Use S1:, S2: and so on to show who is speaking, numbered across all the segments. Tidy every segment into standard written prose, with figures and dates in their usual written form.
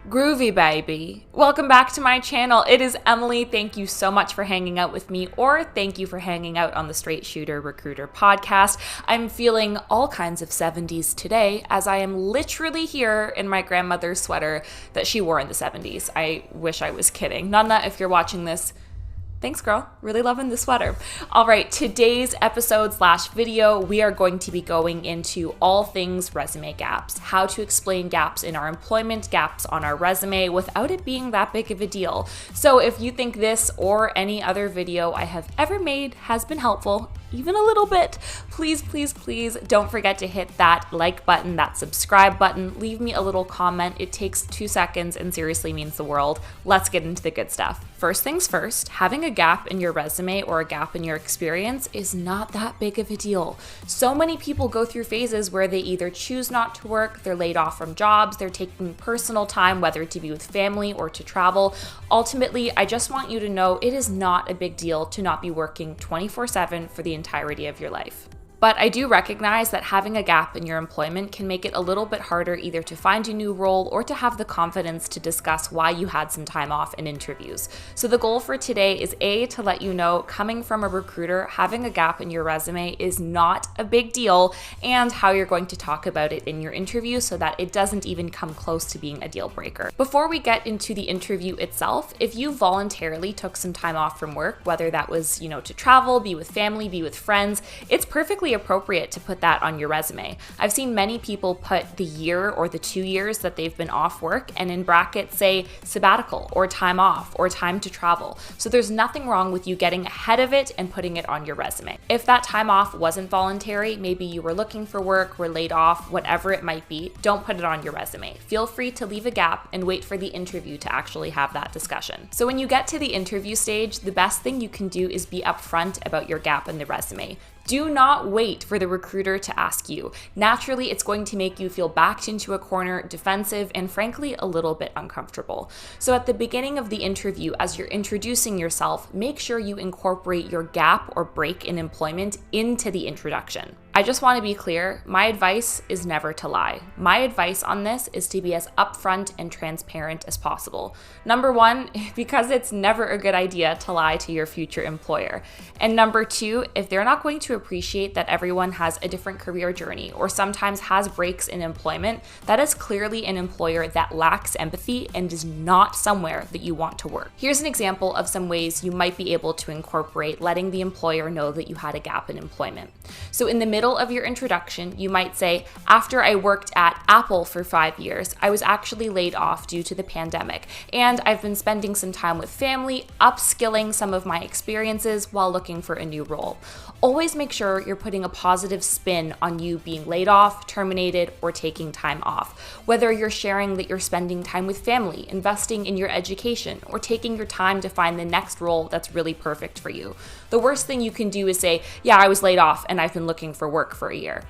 S1: Groovy baby. Welcome back to my channel. It is Emily. Thank you so much for hanging out with me, or thank you for hanging out on the Straight Shooter Recruiter podcast. I'm feeling all kinds of 70s today as I am literally here in my grandmother's sweater that she wore in the 70s. I wish I was kidding. Nana, if you're watching this, thanks, girl. Really loving the sweater. All right, today's episode/video, we are going to be going into all things resume gaps, how to explain gaps in our employment, gaps on our resume without it being that big of a deal. So if you think this or any other video I have ever made has been helpful, even a little bit, please don't forget to hit that like button, that subscribe button, leave me a little comment. It takes 2 seconds and seriously means the world. Let's get into the good stuff. First things first, having a gap in your resume or a gap in your experience is not that big of a deal. So many people go through phases where they either choose not to work, they're laid off from jobs, they're taking personal time, whether to be with family or to travel. Ultimately, I just want you to know it is not a big deal to not be working 24/7 for the entirety of your life. But I do recognize that having a gap in your employment can make it a little bit harder either to find a new role or to have the confidence to discuss why you had some time off in interviews. So the goal for today is to let you know, coming from a recruiter, having a gap in your resume is not a big deal, and how you're going to talk about it in your interview so that it doesn't even come close to being a deal breaker. Before we get into the interview itself, if you voluntarily took some time off from work, whether that was, to travel, be with family, be with friends, it's perfectly appropriate to put that on your resume. I've seen many people put the year or the 2 years that they've been off work and in brackets say sabbatical or time off or time to travel. So there's nothing wrong with you getting ahead of it and putting it on your resume. If that time off wasn't voluntary, maybe you were looking for work, were laid off, whatever it might be, don't put it on your resume. Feel free to leave a gap and wait for the interview to actually have that discussion. So when you get to the interview stage, the best thing you can do is be upfront about your gap in the resume. Do not wait for the recruiter to ask you. Naturally, it's going to make you feel backed into a corner, defensive, and frankly, a little bit uncomfortable. So at the beginning of the interview, as you're introducing yourself, make sure you incorporate your gap or break in employment into the introduction. I just want to be clear, my advice is never to lie. My advice on this is to be as upfront and transparent as possible. Number one, because it's never a good idea to lie to your future employer. And number two, if they're not going to appreciate that everyone has a different career journey or sometimes has breaks in employment, that is clearly an employer that lacks empathy and is not somewhere that you want to work. Here's an example of some ways you might be able to incorporate letting the employer know that you had a gap in employment. So in the middle of your introduction, you might say, after I worked at Apple for 5 years, I was actually laid off due to the pandemic, and I've been spending some time with family, upskilling some of my experiences while looking for a new role. Always make sure you're putting a positive spin on you being laid off, terminated, or taking time off. Whether you're sharing that you're spending time with family, investing in your education, or taking your time to find the next role that's really perfect for you. The worst thing you can do is say, yeah, I was laid off and I've been looking for work for a year.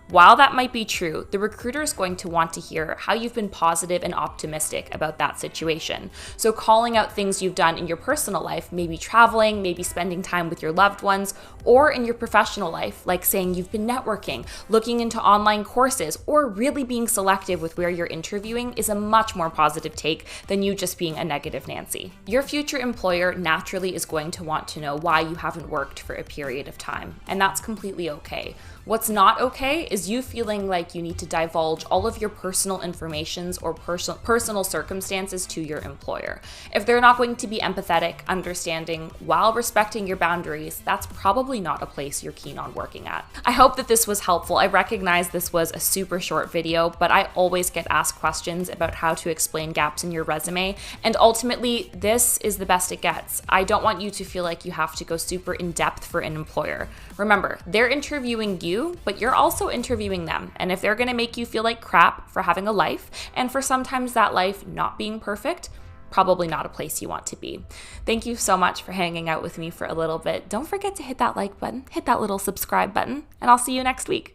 S1: While that might be true, the recruiter is going to want to hear how you've been positive and optimistic about that situation. So calling out things you've done in your personal life, maybe traveling, maybe spending time with your loved ones, or in your professional life, like saying you've been networking, looking into online courses, or really being selective with where you're interviewing is a much more positive take than you just being a negative Nancy. Your future employer naturally is going to want to know why you haven't worked for a period of time, and that's completely okay. What's not okay is you feeling like you need to divulge all of your personal informations or personal circumstances to your employer. If they're not going to be empathetic, understanding, while respecting your boundaries, that's probably not a place you're keen on working at. I hope that this was helpful. I recognize this was a super short video, but I always get asked questions about how to explain gaps in your resume, and ultimately, this is the best it gets. I don't want you to feel like you have to go super in depth for an employer. Remember, they're interviewing you, but you're also interviewing them. And if they're going to make you feel like crap for having a life, and for sometimes that life not being perfect, probably not a place you want to be. Thank you so much for hanging out with me for a little bit. Don't forget to hit that like button, hit that little subscribe button, and I'll see you next week.